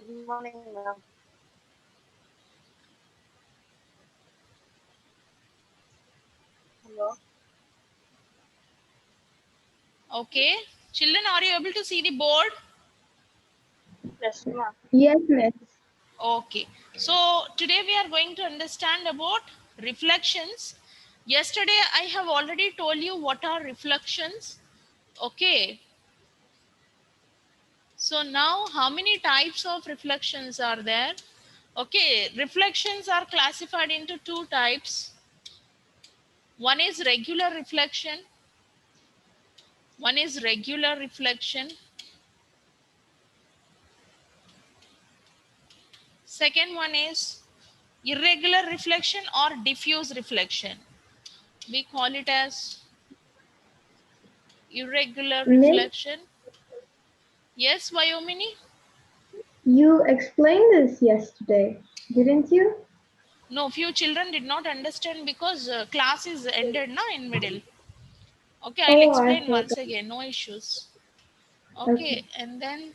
morning, ma'am. Hello. Okay. Children, are you able to see the board? Yes, ma'am. Yes, miss. Okay. So today we are going to understand about reflections. Yesterday I have already told you what are reflections. Okay. So now how many types of reflections are there? Okay. Reflections are classified into two types. One is regular reflection. One is regular reflection. Second one is irregular reflection or diffuse reflection. We call it as irregular Miss, reflection. Yes, Vyomini? you explained this yesterday, didn't you? No, few children did not understand because class is ended now in middle. Okay, I'll Oh, I explain once forgot. again, no issues. Okay, Okay. and then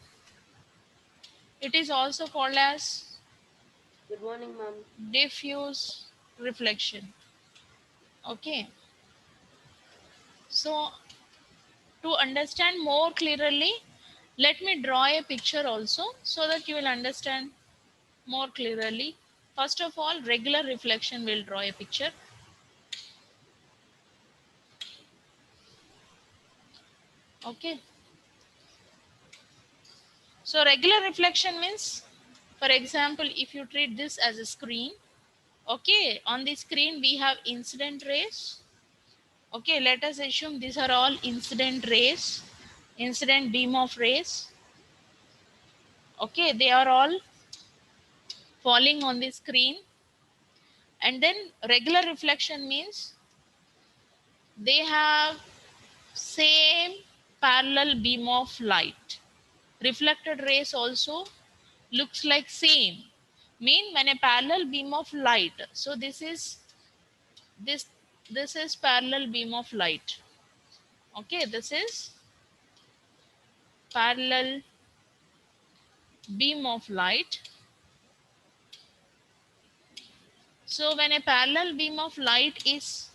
it is also called as Good morning, ma'am. diffuse reflection. Okay, so to understand more clearly, let me draw a picture also so that you will understand more clearly. First of all, regular reflection will draw a picture. Okay, so regular reflection means, for example, if you treat this as a screen, okay, on the screen we have incident rays. Okay, let us assume these are all incident rays, incident beam of rays. Okay, they are all falling on the screen. And then regular reflection means they have same parallel beam of light. Reflected rays also looks like same, mean when a parallel beam of light, so this this is parallel beam of light. Okay, this is parallel beam of light. So when a parallel beam of light is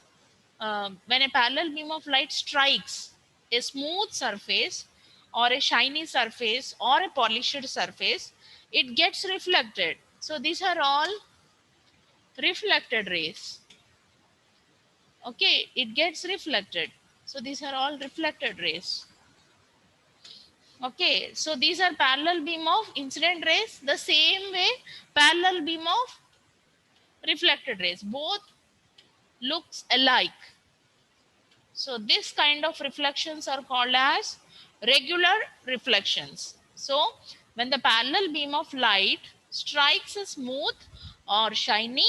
when a parallel beam of light strikes a smooth surface or a shiny surface or a polished surface, it gets reflected. So these are all reflected rays. Okay, it gets reflected. So these are all reflected rays. Okay, so these are parallel beam of incident rays. The same way, parallel beam of reflected rays. Both looks alike. So this kind of reflections are called as regular reflections. So when the parallel beam of light strikes a smooth or shiny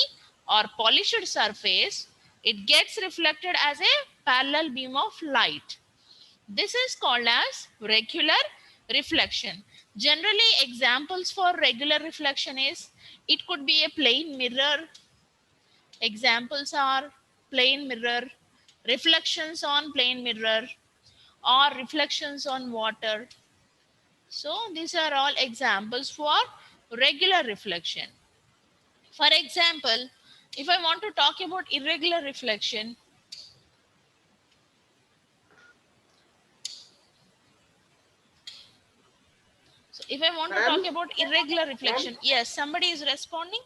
or polished surface, it gets reflected as a parallel beam of light. This is called as regular reflection. Generally, examples for regular reflection is it could be a plane mirror. Examples are plane mirror, reflections on plane mirror, or reflections on water. So these are all examples for regular reflection. For example, if I want to talk about irregular reflection, so if I want to Ma'am? talk about irregular Ma'am? reflection, yes, somebody is responding.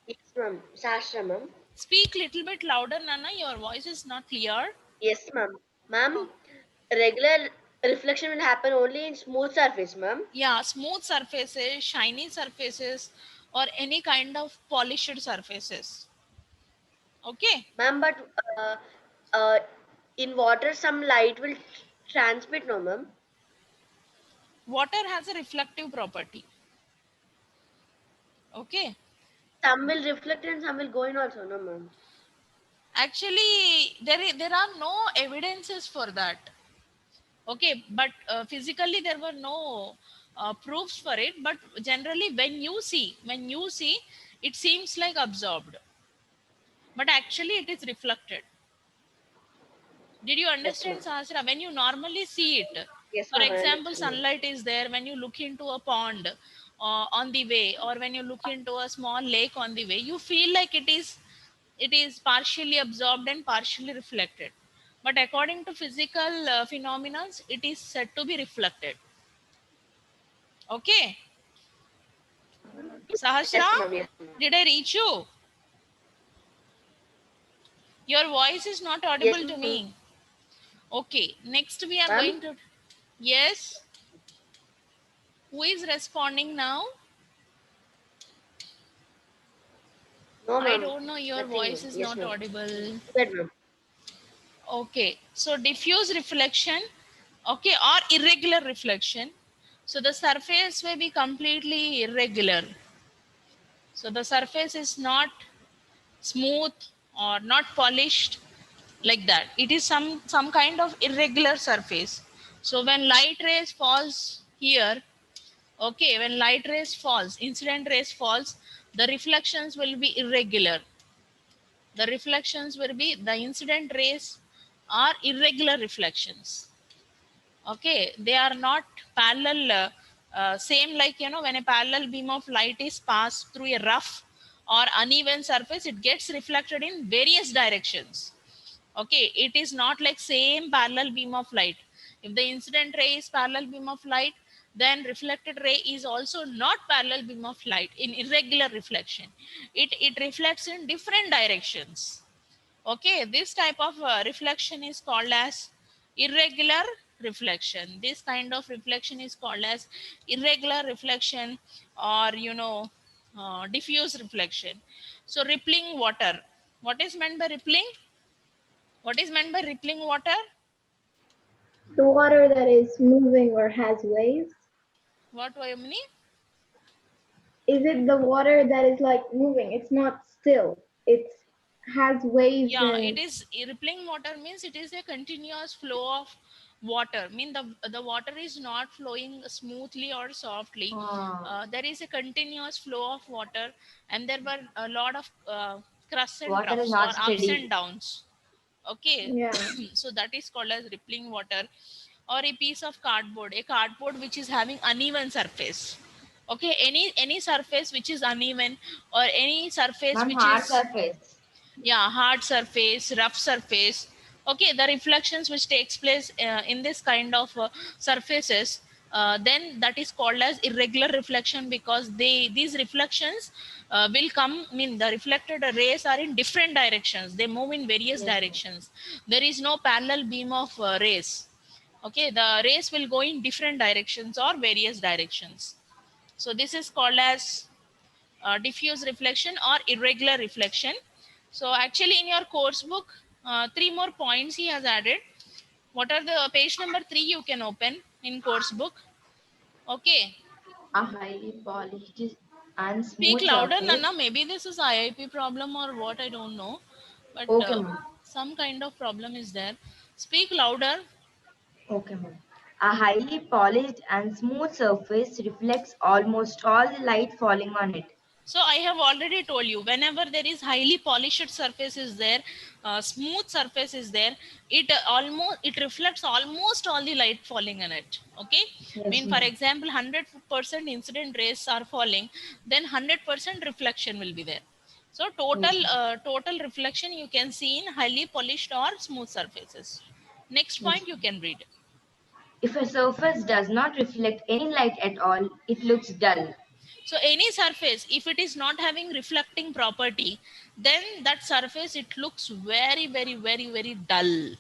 Yes, ma'am. Sasha, ma'am. Speak little bit louder, Nana. Your voice is not clear. Yes, ma'am. Oh, Ma'am, regular reflection will happen only in smooth surface, ma'am. yeah, smooth surfaces, shiny surfaces, or any kind of polished surfaces. Okay. Ma'am, but uh, uh, in water, some light will transmit, no, ma'am. Water has a reflective property. Okay. Some will reflect and some will go in also, no, ma'am. Actually, there are no evidences for that. Okay, but physically there were no proofs for it. But generally, when you see, it seems like absorbed, but actually it is reflected. Did you Yes, understand, ma'am. Sahasra? When you normally see it, Yes, for ma'am. I example, understand, ma'am. sunlight is there when you look into a pond, on the way, or when you look into a small lake on the way, you feel like it is partially absorbed and partially reflected. But according to physical phenomena, it is said to be reflected. Okay. Sahasra, Yes, ma'am. Yes, ma'am. did I reach you? Your voice is not Yes, audible to ma'am. me. Okay, next we are Ma'am? going to. Yes, who is responding now? No, I ma'am. don't know, your Nothing, voice ma'am. is Yes, not ma'am. audible. Good, ma'am. Okay, so diffuse reflection, okay, or irregular reflection. So the surface may be completely irregular. So the surface is not smooth or not polished like that. It is some kind of irregular surface. So when light rays falls here, okay, when light rays falls, incident rays falls, the reflections will be irregular. The reflections will be, the incident rays are irregular reflections. Okay, they are not parallel, same like, when a parallel beam of light is passed through a rough or uneven surface, it gets reflected in various directions. Okay, it is not like same parallel beam of light. If the incident ray is parallel beam of light, then reflected ray is also not parallel beam of light in irregular reflection. It reflects in different directions. Okay, this type of reflection is called as irregular reflection. This kind of reflection is called as irregular reflection, or diffuse reflection. So rippling water, what is meant by rippling? What is meant by rippling water? The water that is moving or has waves? What, Vayamini? Is it the water that is like moving? It's not still. It has waves Yeah, it and is, rippling water means it is a continuous flow of water. Mean the water is not flowing smoothly or softly. There is a continuous flow of water, and there were a lot of crusts and Water is troughs or not ups and steady. downs. Okay, yeah. so that is called as rippling water. Or a piece of cardboard, a cardboard which is having uneven surface. Okay, any surface which is uneven, or any surface Ma'am, which hard is, surface. yeah, hard surface, rough surface. Okay, the reflections which takes place in this kind of surfaces, then that is called as irregular reflection, because these reflections will come, mean the reflected rays are in different directions, they move in various Yes, ma'am. directions. There is no parallel beam of rays. Okay, the rays will go in different directions or various directions. So this is called as diffuse reflection or irregular reflection. So actually in your course book, three more points he has added. What are the page number 3 you can open in course book? Okay. A highly polished and Speak smooth louder, surface. Nana. Maybe this is IIP problem or what, I don't know. But Okay, ma'am. some kind of problem is there. Speak louder. Okay, ma'am. A highly polished and smooth surface reflects almost all the light falling on it. So I have already told you, whenever there is highly polished surface is there, smooth surface is there, it reflects almost all the light falling on it. Okay, I Yes, mean, for ma'am. example, 100% incident rays are falling, then 100% reflection will be there. So Yes, ma'am. total reflection you can see in highly polished or smooth surfaces. Next Yes, point you ma'am. can read. If a surface does not reflect any light at all, it looks dull. So any surface, if it is not having reflecting property, then that surface, it looks very, very, very, very dull.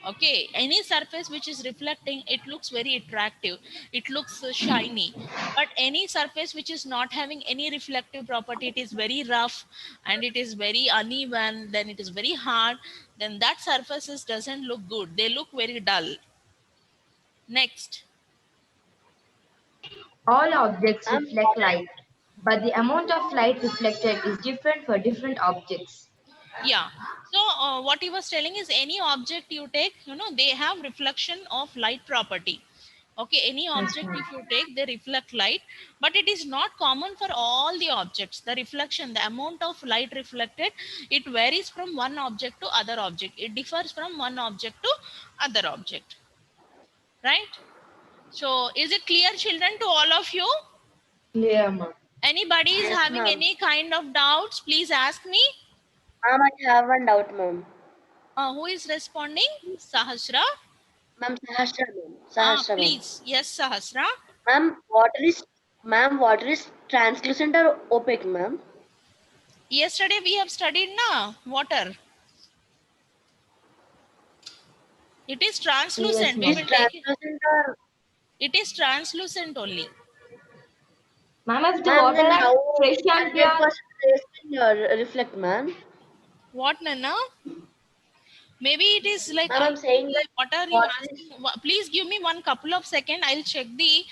Okay, any surface which is reflecting, it looks very attractive, it looks shiny. But any surface which is not having any reflective property, it is very rough and it is very uneven, then it is very hard, then that surfaces doesn't look good, they look very dull. Next. All objects Um, reflect light, but the amount of light reflected is different for different objects. Yeah, so what he was telling is, any object you take, they have reflection of light property. Okay, any Yes, object ma'am. if you take, they reflect light, but it is not common for all the objects. The reflection, the amount of light reflected, it varies from one object to other object, it differs from one object to other object, right? So is it clear, children, to all of you? Clear, ma'am. Anybody is Yes, having ma'am. any kind of doubts, please ask me. Ma'am, I have one doubt, ma'am. Who is responding? Sahasra. Ma'am, Sahasra, ma'am. Sahasra, ma'am. Please. Yes, Sahasra. Ma'am, water is translucent or opaque, ma'am? Yesterday we have studied na water. It is Yes, translucent. We It is ma'am. will take it. translucent or It is translucent only. Ma'am, if the ma'am, water then is how fresh and pure, 100% rays can reflect, ma'am? What, Nana? Maybe it is like Ma'am, I'm saying that what are you water is asking? Please give me one couple of seconds. I'll check the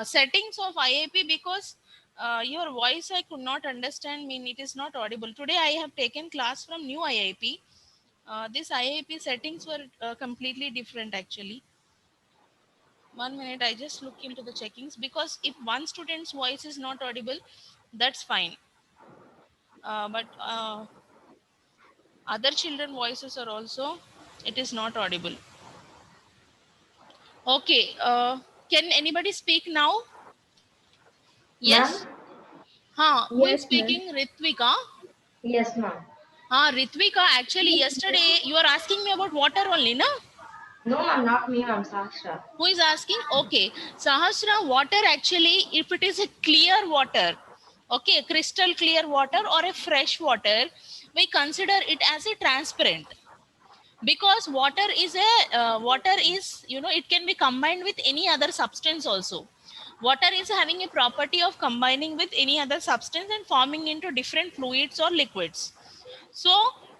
settings of IAP because your voice I could not understand. Mean it is not audible. Today I have taken class from new IAP. This IAP settings were completely different actually. 1 minute, I just look into the checkings because if one student's voice is not audible, that's fine. But other children voices are also, it is not audible. Okay, can anybody speak now? Yes. ma'am? Who is Yes, ma'am. speaking? Ritvika. Yes, ma'am. Ritvika, actually yesterday you are asking me about water only, na? No, ma'am, not me, ma'am. Sahasra. Who is asking? Okay, Sahasra, water actually, if it is a clear water, okay, crystal clear water or a fresh water, we consider it as a transparent, because water is, you know, it can be combined with any other substance also. Water is having a property of combining with any other substance and forming into different fluids or liquids. So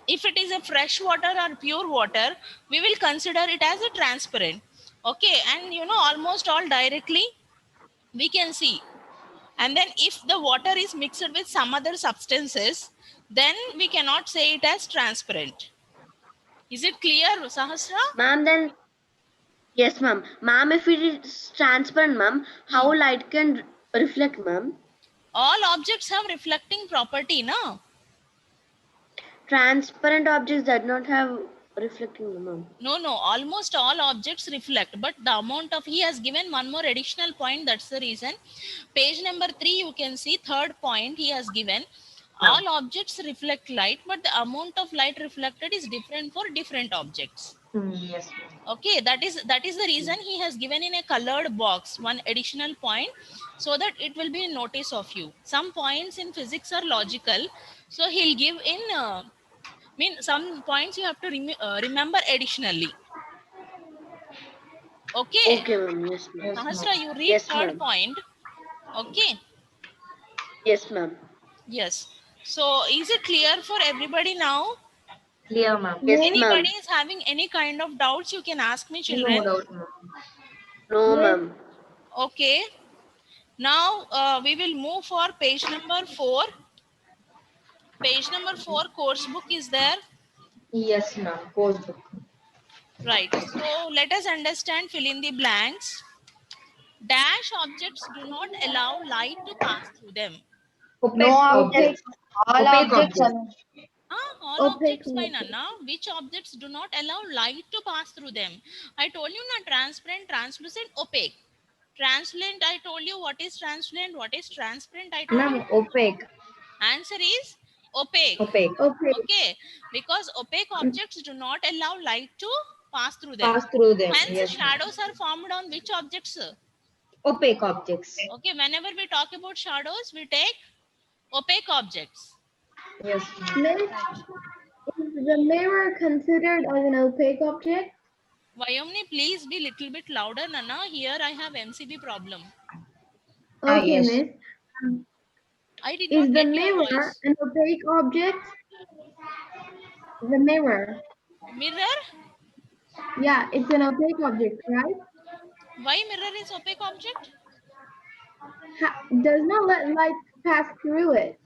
if it is a fresh water or pure water, we will consider it as a transparent. Okay, and you know, almost all directly we can see. And then if the water is mixed with some other substances, then we cannot say it as transparent. Is it clear, Sahasra? ma'am, then yes, ma'am. Ma'am, if it is transparent, ma'am, how light can reflect, ma'am? All objects have reflecting property, no? Transparent objects that not have reflecting, ma'am. No, almost all objects reflect, but the amount of, he has given one more additional point, that's the reason. Page number 3, you can see third point he has given. All objects reflect light, but the amount of light reflected is different for different objects. Yes, ma'am. Okay, that is the reason he has given in a colored box one additional point, so that it will be in notice of you. Some points in physics are logical, so he'll give in some points you have to remember additionally. Okay, Okay, ma'am. Yes, ma'am. Yes, Sahasra, ma'am. you read Yes, third ma'am. point. Okay, Yes, ma'am. yes. So is it clear for everybody now? Clear, ma'am. Yes, Yes, ma'am. Anybody is having any kind of doubts, you can ask me, No children. doubt, ma'am. No, yes, ma'am. Okay, now we will move for page number 4. Page number 4, course book is there. Yes, ma'am. Course book. Right, so let us understand, fill in the blanks. Dash objects do not allow light to pass through them. no Opaque opaque, objects. all Opaque objects objects. are All opaque. objects, fine, Anna. Which objects do not allow light to pass through them? I told you na, transparent, translucent, opaque. Translucent, I told you what is translucent, what is transparent, I told you. Ma'am, opaque. Answer is opaque. Opaque. Opaque. Okay, because opaque objects do not allow light to pass through them. Pass through them. Hence, Yes, ma'am. shadows are formed on which objects? Opaque objects. Okay, whenever we talk about shadows, we take opaque objects. Yes, ma'am. Miss, is the mirror considered as an opaque object? Vyomni, please be little bit louder, Nana. Here I have MCB problem. Okay, Yes. Miss. I did Is not the get your mirror voice. an opaque object? The mirror. Mirror? Yeah, it's an opaque object, right? Why mirror is opaque object? Does not let light pass through it.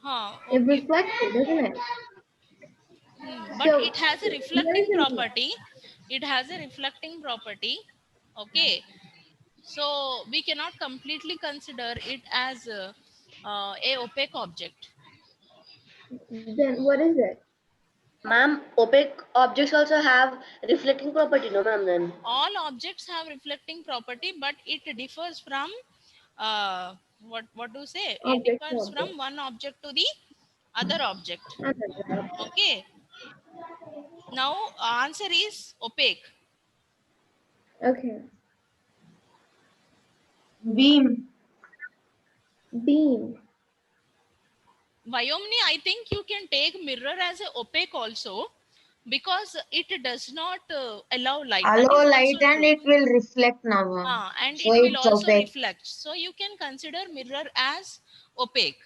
It Okay. reflects it, doesn't it? But So, it has a very reflecting simple. property. It has a reflecting property. Okay. So we cannot completely consider it as a opaque object. Then what is it? Ma'am, opaque objects also have reflecting property, no, ma'am, then? All objects have reflecting property, but it differs from what do you say? It Object to differs from object. one object to the other object. Another. Okay. Now answer is opaque. Okay. Beam. Beam. Vyomni, I think you can take mirror as a opaque also, because it does not allow light. That is Allow also light and true. it will reflect now. And So it will it's also opaque. reflect. So you can consider mirror as opaque.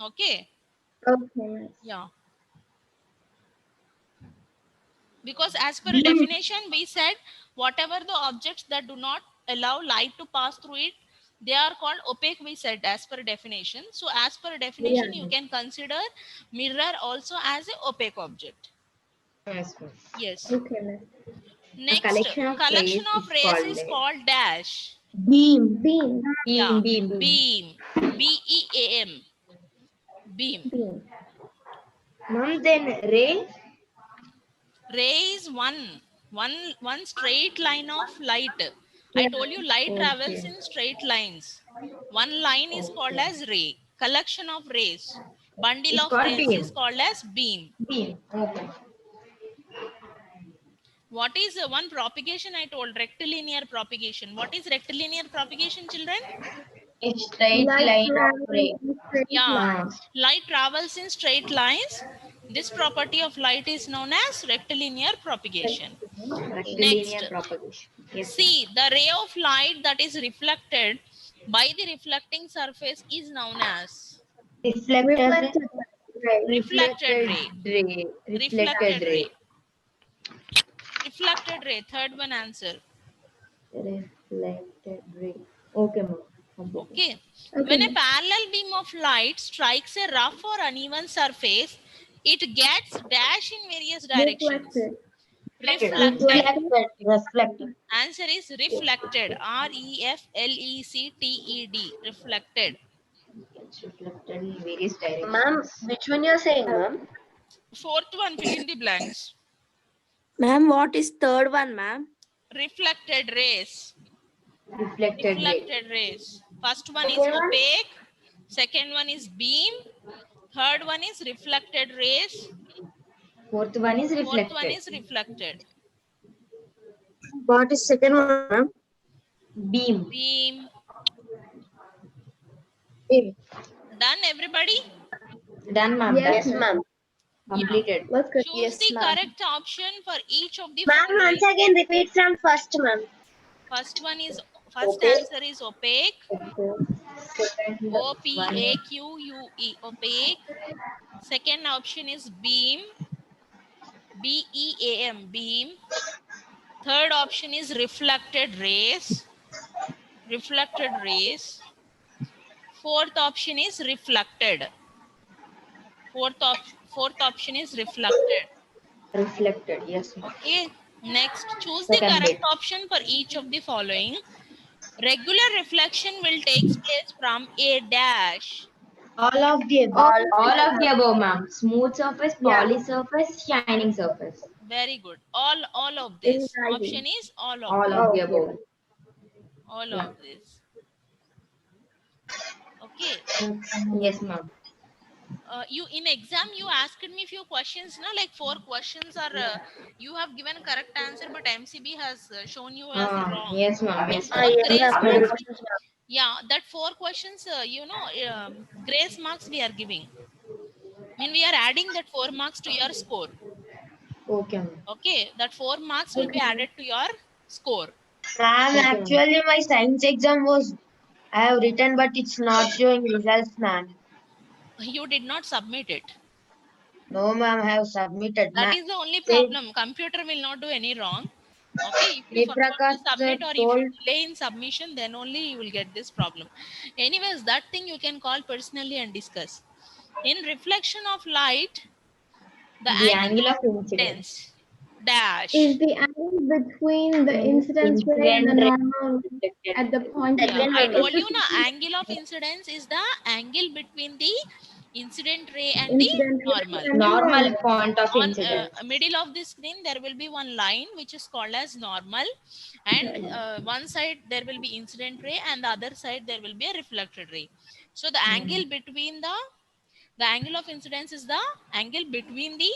Okay. Okay. Nice. Yeah. Because as per Beam. definition, we said whatever the objects that do not allow light to pass through it, they are called opaque, we said, as per definition. So as per definition, you can consider mirror also as a opaque object. Yes, ma'am. Yes. Okay. Nice. Next, collection of collection rays of is rays called is a- called dash. Beam. Beam. Yeah. Beam. Beam. BEAM. Beam. Beam. Ma'am, then ray. Ray is one straight line of light. I told you light travels in straight lines. One line is called as ray. Collection of rays. Bundle It's of called rays beam. is called as beam. Beam. Okay. What is one propagation I told? Rectilinear propagation. What is rectilinear propagation, children? A straight Light line of travels ray. in straight Yeah, lines. light travels in straight lines. This property of light is known as rectilinear propagation. Rectilinear Next, propagation. Yes. see, the ray of light that is reflected by the reflecting surface is known as Reflected reflected ray. ray. Reflected ray. Ray. Reflected ray. Third one answer. Reflected ray. Okay, ma'am. Okay. Okay. When a parallel beam of light strikes a rough or uneven surface, it gets dash in various directions. Reflected. Reflected. Reflected. Answer is reflected. REFLECTED. Reflected. It's reflected in various directions. Ma'am, which one you're saying, ma'am? Fourth one, fill in the blanks. Ma'am, what is third one, ma'am? Reflected rays. Reflected ray. Reflected rays. First one is opaque. Second one is beam. Third one is reflected rays. Fourth one is Fourth reflected. one is reflected. What is second one, ma'am? Beam. Beam. Beam. Done, everybody? Done, ma'am. Yes, Yes, ma'am. Completed. Let's go. Choose the correct option for each of the Ma'am, following. once again repeat from first, ma'am. First answer is opaque. Second one. OPAQUE. Opaque. Second option is beam. BEAM. Beam. Third option is reflected rays. Reflected rays. Fourth option is reflected. Fourth option is reflected. Reflected. Yes, ma'am. Okay. Next, choose the Second correct bit. option for each of the following. Regular reflection will take place from a dash. All of the above. All All of the above, ma'am. Smooth surface, Yeah. poly surface, shining surface. Very good. All of this. Right. Option is all of All this. of the above. All Yeah. of this. Okay. Yes, ma'am. You in exam you asked me few questions, na, like 4 questions are you have given correct answer, but MCB has shown you as wrong. Yes, ma'am. Yes, Four ma'am. yes, grace ma'am. Four marks. questions, ma'am. Yeah, that 4 questions, grace marks we are giving. I mean, we are adding that 4 marks to your score. Okay, ma'am. Okay, that 4 marks will be added to your score. Ma'am, Okay, ma'am. actually my science exam was I have written but it's not showing results, ma'am. You did not submit it. No, ma'am, I have submitted. That is the only problem. Computer will not do any wrong. Okay, if you forgot to Prakash submit sir or if you told delay in submission, then only you will get this problem. Anyways, that thing you can call personally and discuss. In reflection of light, the The angle angle of of incidence. incidence. dash. Is the angle between the incidence ray and the Incident ray normal reflected at the point of Yeah, Second I one. told you na, angle of incidence is the angle between the incident ray and the incident ray normal. and the normal point of On incidence. middle of the screen there will be one line which is called as normal, and one side there will be incident ray and the other side there will be a reflected ray. So the angle between the angle of incidence is the angle between the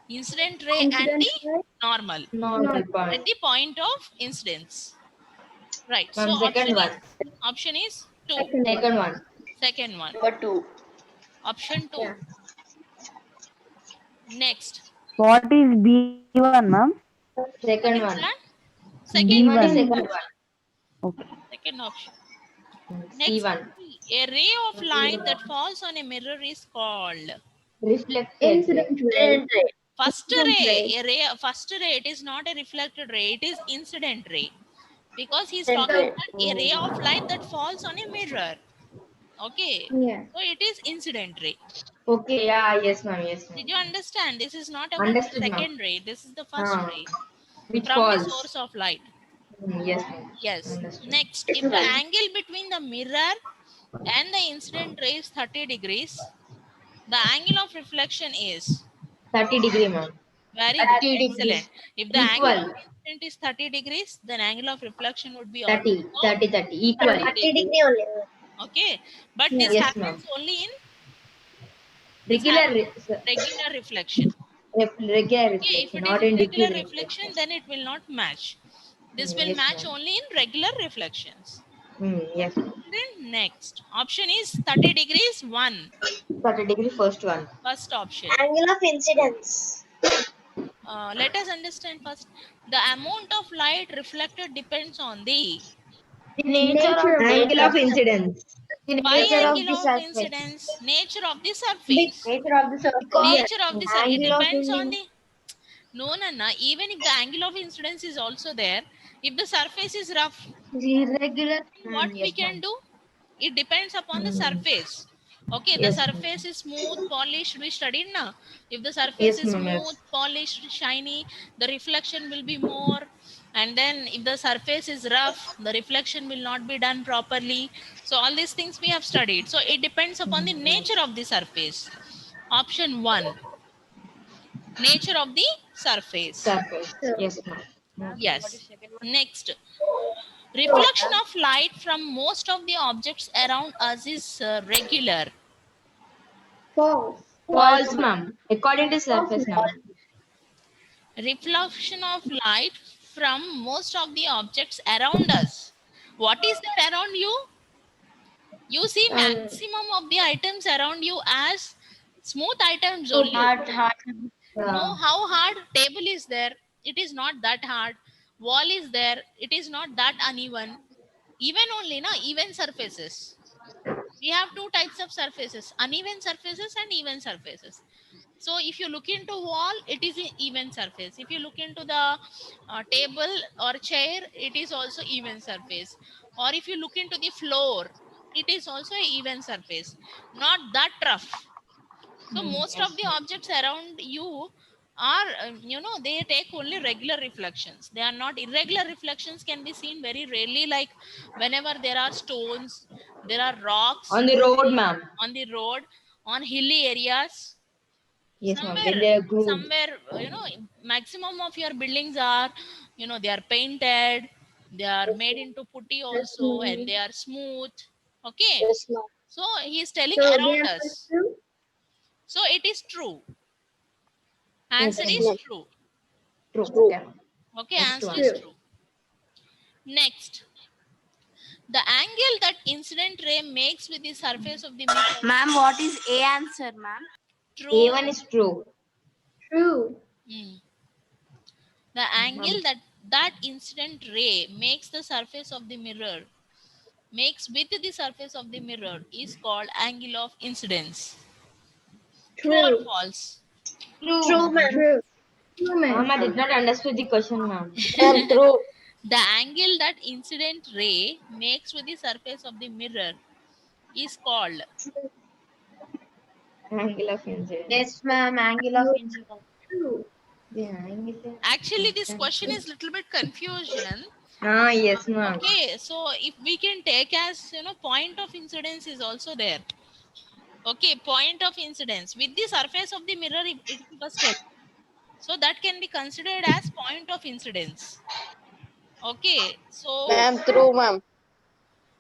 incident ray and incident the ray. normal Normal at point. the point of incidence. Right. So Ma'am, second one. option is 2. Second one. Second one. Number 2. Option 2. Yeah. Next. What is B1, ma'am? Second What is one. that? Second B1 one. is second one. Okay. Second option. Next, C1. a ray of light that falls on a mirror is called Reflected ray. Incident ray. first Incident ray. ray. A ray, first ray. It is not a reflected ray. It is incident ray, because he's Incident talking ray. about a ray of light that falls on a mirror. Okay. Yeah. So it is incident ray. Okay, yeah, yes, ma'am, yes, ma'am. Did you understand? This is not about Understood, the ma'am. second ray. This is the first ray Which from the falls. source of light. Yes, ma'am. Yes. Understood. Next, if the angle between the mirror and the incident ray is 30 degrees, the angle of reflection is 30 degree, ma'am. very 30 good. degrees. Excellent. If the Equal. angle of incident is 30 degrees, then angle of reflection would be 30, also 30, 30. Equal. 30 degree only. okay. But Yeah. this Yes, happens ma'am. only in Regular, regular reflection. regular Okay, if reflection, it not is in irregular diffuse reflection, then it will not match. This will Yes, match ma'am. only in regular reflections. Yes. Then next option is 30 degrees 1. 30 degree first one. First option. Angle of incidence. Let us understand first. The amount of light reflected depends on the The nature Nature of of Angle of the incidence. the why nature of angle the of surface. incidence, nature of the surface. Nature of the surface. Because Nature of the surface. It angle of depends on incidence. the no, even if the angle of incidence is also there, if the surface is rough, Irregular. what we Yes, can ma'am. do? It depends upon the surface. Okay, the Yes, ma'am. surface is smooth, polished. We studied now. If the surface Yes, is ma'am, yes. smooth, polished, shiny, the reflection will be more. And then if the surface is rough, the reflection will not be done properly. So all these things we have studied. So it depends upon the nature of the surface. Option 1, nature of the surface. Surface. Yes, ma'am. Yes. Next, reflection of light from most of the objects around us is regular. false. False, ma'am. According to surface, ma'am. Reflection of light from most of the objects around us. What is there around you? You see maximum of the items around you as smooth items only. Hard. No, how hard? Table is there. It is not that hard. Wall is there. It is not that uneven. Even only, na, even surfaces. We have two types of surfaces, uneven surfaces and even surfaces. So if you look into wall, it is an even surface. If you look into the table or chair, it is also even surface. Or if you look into the floor, it is also an even surface, not that rough. So most of the objects around you are, they take only regular reflections. They are not irregular reflections, can be seen very rarely, like whenever there are stones, there are rocks On the road, ma'am. on the road, on hilly areas. Yes, ma'am. When they are grooved. Somewhere, maximum of your buildings are, they are painted, they are made into putty also, and they are smooth. Okay. Yes, ma'am. So he is telling So the around answer is us. true. So it is true. Answer Okay. is true. True. Okay. Okay, Next answer one. is true. Next, the angle that incident ray makes with the surface of the mirror. Ma'am, what is A answer, ma'am? True. A1 is true. True. The angle that incident ray makes the surface of the mirror, makes with the surface of the mirror, is called angle of incidence. True or True. false? True, ma'am. True. True, ma'am. Ma'am, I did not understand the question, ma'am. True. The angle that incident ray makes with the surface of the mirror is called Angle of incidence. Yes, ma'am. Angle of incidence. True. The angle. Actually, this question is little bit confusion. Ah, yes, ma'am. Okay, so if we can take as, point of incidence is also there. Okay, point of incidence with the surface of the mirror, it was tell. So that can be considered as point of incidence. Okay, so Ma'am, true, ma'am.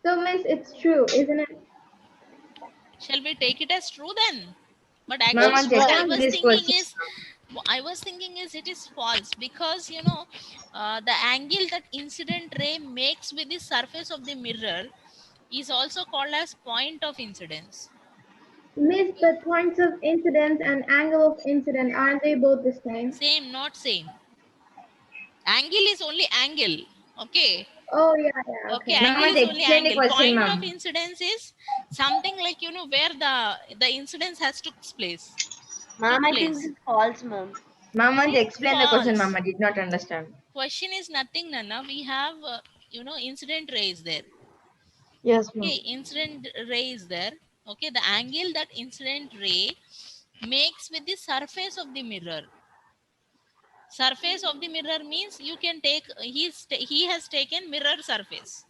So, miss, it's true, isn't it? shall we take it as true then? But Ma'am, actually, Yes, once what I ma'am. explain was this thinking question. is, it is false because the angle that incident ray makes with the surface of the mirror is also called as point of incidence. Miss, but points of incidence and angle of incidence, aren't they both the same? Same, not same. Angle is only angle. Okay. Oh, yeah, yeah, Okay, okay. Ma'am, angle once is only explain the angle. question, Point of ma'am. incidence is something like where the incidence has took place. Ma'am, Took I think place. this is false, ma'am. Ma'am, once explain the question, False. ma'am. I did not understand. Question is nothing, Nana. We have incident ray is there. Yes, Okay, ma'am. incident ray is there. Okay, the angle that incident ray makes with the surface of the mirror. Surface of the mirror means you can take he has taken mirror surface.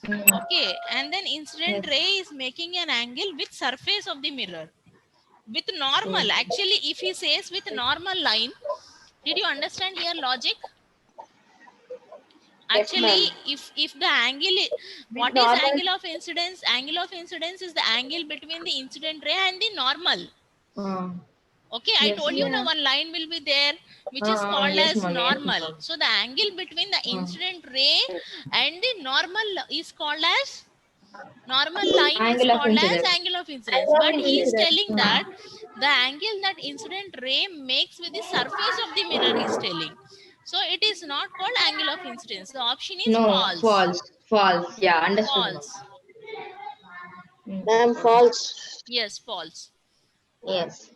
Okay, and then incident Yes. ray is making an angle with surface of the mirror with normal. Actually, if he says with normal line, did you understand here logic? Yes, Actually, ma'am. if the angle With what is normal. angle of incidence is the angle between the incident ray and the normal. Okay, I Yes, told you ma'am. now Yeah. one line will be there which is called Yes, as ma'am. Yes, normal. ma'am. So the angle between the incident ray and the normal is called as normal line is Angle of called as incidence. angle of incidence. Angle of But he is incidence. telling that the angle that incident ray makes with the surface of the mirror is telling. So it is not called angle of incidence. The option is No, false. false. False. Yeah, understood, ma'am. False. Ma'am, false. Yes, false. Yes.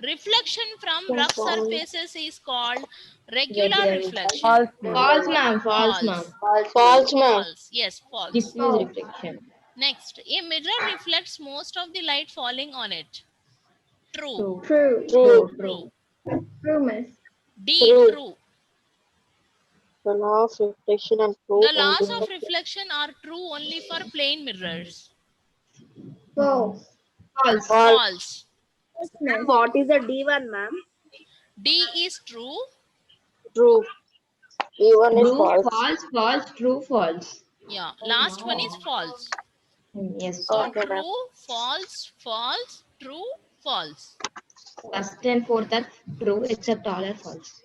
Reflection from So rough false. surfaces is called regular Regular. reflection. False, ma'am. False, ma'am. False, ma'am. False. False, ma'am. False. Yes, false. Diffuse reflection. Next, a mirror reflects most of the light falling on it. True. True. True. True. True. True, miss. D. True. True. The law of reflection and true The only laws in of the reflection are true only for plane mirrors. False. False. false. False. Miss. What is the D1, ma'am? D is true. True. E1 is True, false. false, false, true, false. Yeah. Last one is false. Yes. So Okay, ma'am. true, false, false, true, false. First and fourth are true, except all are false.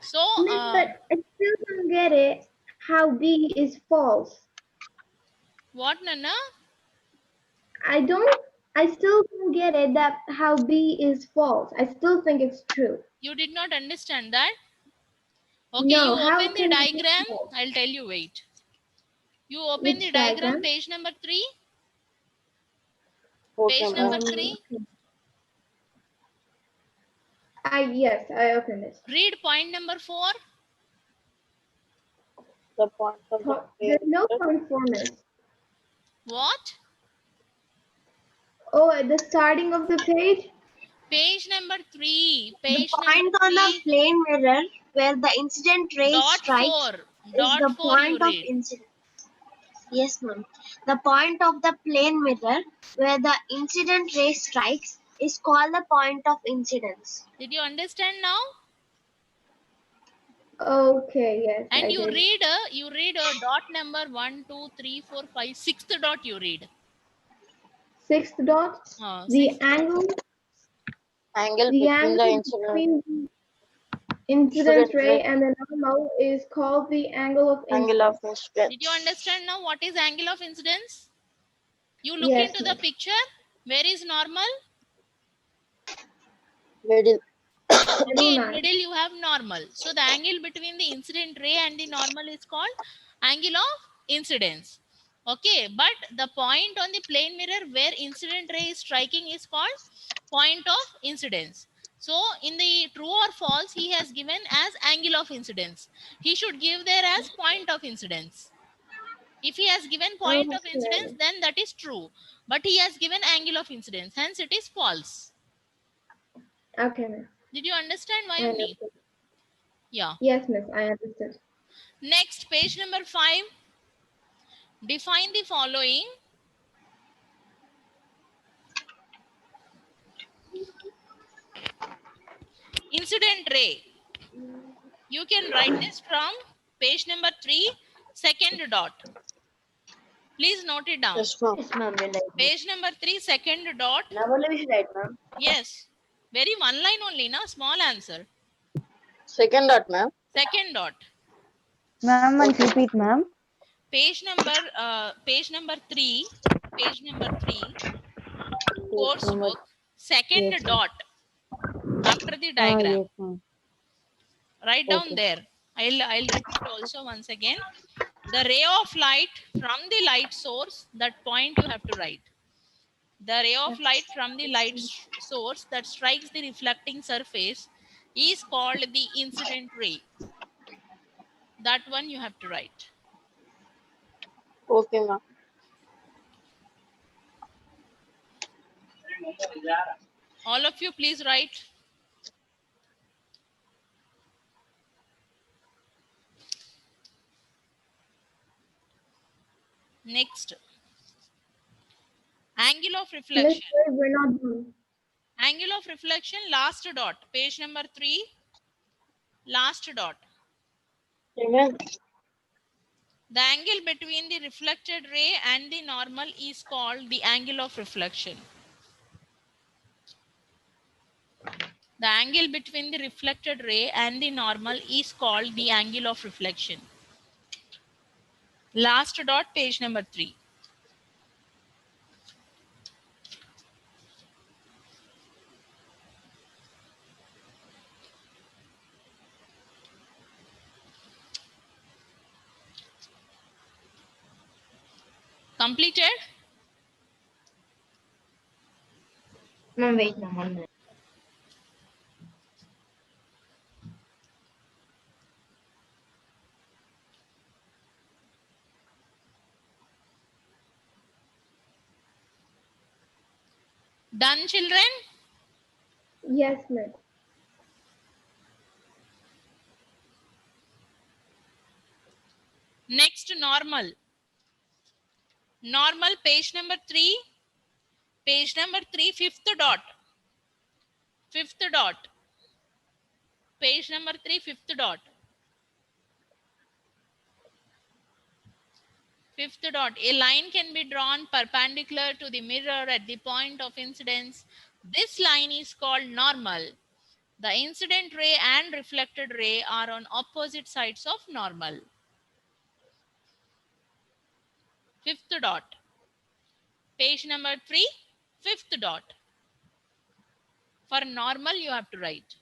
So Miss, but I still don't get it how B is false. what, Nana? I still don't get it that how B is false. I still think it's true. You did not understand that? Okay, No, you how open the can it be diagram. false? I'll tell you, wait. You open Which the diagram, diagram? page number 3. Okay, Page ma'am. number 3. Yes, I opened it. Read point number 4. The point of the There's no point for miss. What? Oh, at the starting of the page? Page number 3. The Page point number on the 3. plane mirror where the incident ray Dot strikes 4. is Dot the 4 you point of read. incident. Yes, ma'am. The point of the plane mirror where the incident ray strikes is called the point of incidence. Did you understand now? Okay, yes. And I you did. read a dot number 1, 2, 3, 4, 5. Sixth dot you read. Sixth dot. The Sixth dot. angle. Angle The between angle the incident. between the incident ray and the normal is called the angle of Angle of incidence. incidence. Did you understand now what is angle of incidence? You look Yes, into the miss. picture. Where is normal? Middle. Okay, in Middleman. middle you have normal. So the angle between the incident ray and the normal is called angle of incidence. Okay, but the point on the plane mirror where incident ray is striking is called point of incidence. So in the true or false, he has given as angle of incidence. He should give there as point of incidence. If he has given point of incidence, then that is true. But he has given angle of incidence. Hence, it is false. Okay, miss. Did you understand, I Vayundi? understood. Yeah. Yes, miss, I understood. Next, page number 5. Define the following. Incident ray. You can write this from page number 3, second dot. Please note it down. Yes, ma'am. We'll write. Page number 3, second dot. Now only we should write, ma'am. Yes. Very one line only, na? Small answer. Second dot, ma'am. Second dot. Ma'am, once repeat, ma'am. Page number 3. Page number 3. Course number- book. Second Yes, ma'am. dot. After the diagram. Yes, ma'am. Write down Okay. there. I'll repeat also once again. The ray of light from the light source, that point you have to write. The ray of light from the light source that strikes the reflecting surface is called the incident ray. That one you have to write. Okay, ma'am. All of you, please write. Next. Angle of Miss, reflection. we're not done. Angle of reflection, last dot. Page number 3. Last dot. Amen. The angle between the reflected ray and the normal is called the angle of reflection. The angle between the reflected ray and the normal is called the angle of reflection. Last dot, page number 3. Completed? Ma'am, wait, ma'am, 1 minute. Done, children? Yes, miss. Next, normal. Normal, page number 3. Page number 3, fifth dot. Fifth dot. Page number 3, fifth dot. Fifth dot. A line can be drawn perpendicular to the mirror at the point of incidence. This line is called normal. The incident ray and reflected ray are on opposite sides of normal. Fifth dot. Page number 3, fifth dot. For normal, you have to write.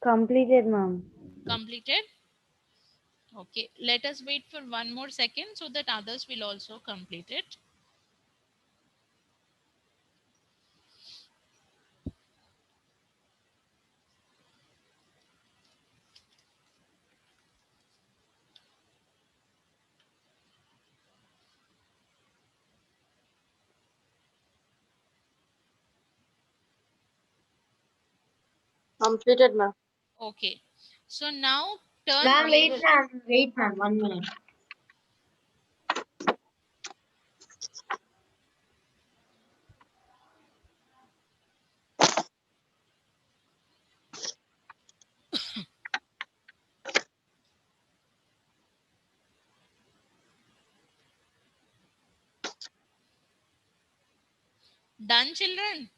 Completed, ma'am. Completed? Okay, let us wait for one more second so that others will also complete it. Completed, ma'am. Okay, so now turn. Ma'am, wait, ma'am, 1 minute. Done, children?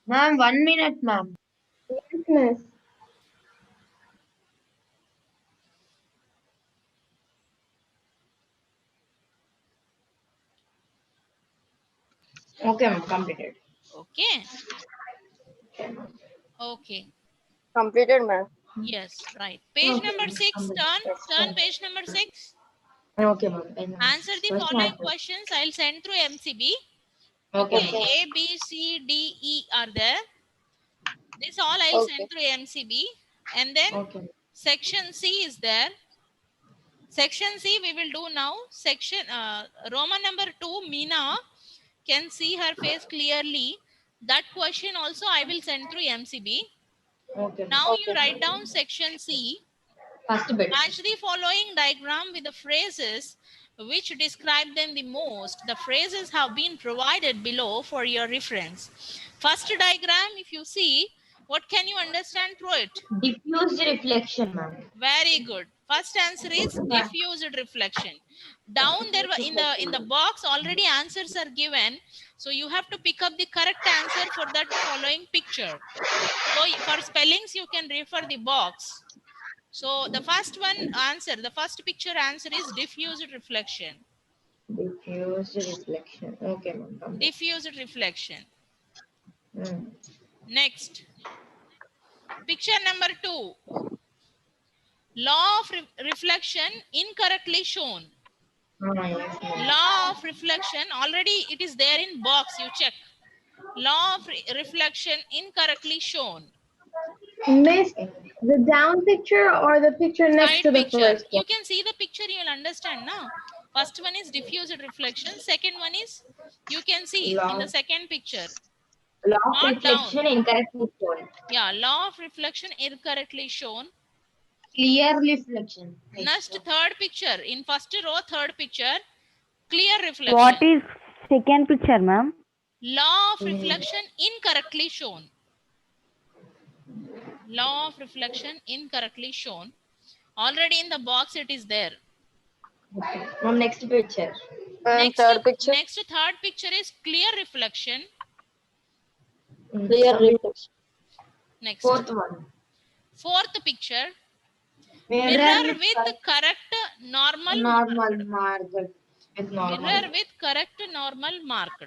Ma'am, 1 minute, ma'am. Yes, miss. Okay, ma'am, completed. Okay. Okay. Completed, ma'am. Yes, right. Page Okay, number ma'am. 6, turn page number 6. Okay, ma'am. Answer the First following answer. questions. I'll send through MCB. Okay, Okay, ma'am. A, B, C, D, E are there. This all I'll send through MCB. And then Okay. section C is there. Section C we will do now. Section Roman number 2, Meena can see her face clearly. That question also I will send through MCB. Okay. Now you write down section C. First bit. Match the following diagram with the phrases which describe them the most. The phrases have been provided below for your reference. First diagram, if you see, what can you understand through it? Diffused reflection, ma'am. Very good. First answer is diffused reflection. Down there in the box already answers are given, so you have to pick up the correct answer for that following picture. So for spellings you can refer the box. So the first the first picture answer is diffused reflection. Diffused reflection. Okay, ma'am. Diffused reflection. Mm. Next, picture number 2. Law of reflection incorrectly shown. Yes, ma'am. Law of reflection already it is there in box. You check. Law of reflection incorrectly shown. Miss, the down picture or the picture next Side to the picture. first You one? can see the picture. You will understand now. First one is diffused reflection. Second one is you can see in the second picture. Law of Not reflection down. incorrectly shown. Yeah, law of reflection incorrectly shown. Clear reflection. Next, third picture. In first row, third picture, clear reflection. What is second picture, ma'am? Law of reflection incorrectly shown. Law of reflection incorrectly shown. Already in the box it is there. Okay. Ma'am, next picture. Next third picture is clear reflection. Clear reflection. Next. Fourth Picture. Mirror with correct normal marked. With normal. Mirror with correct normal marked.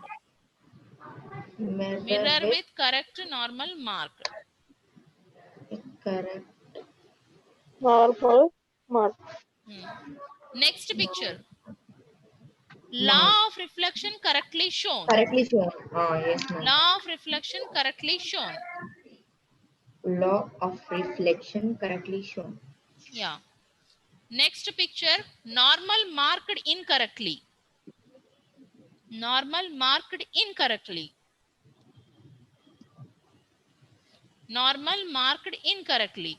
Mirror with correct normal marked. Correct. Normal mark. Next picture. Law of reflection correctly shown. Correctly shown. Yes, ma'am. Law of reflection correctly shown. Law of reflection correctly shown. Yeah. Next picture. Normal marked incorrectly. Normal marked incorrectly. Normal marked incorrectly.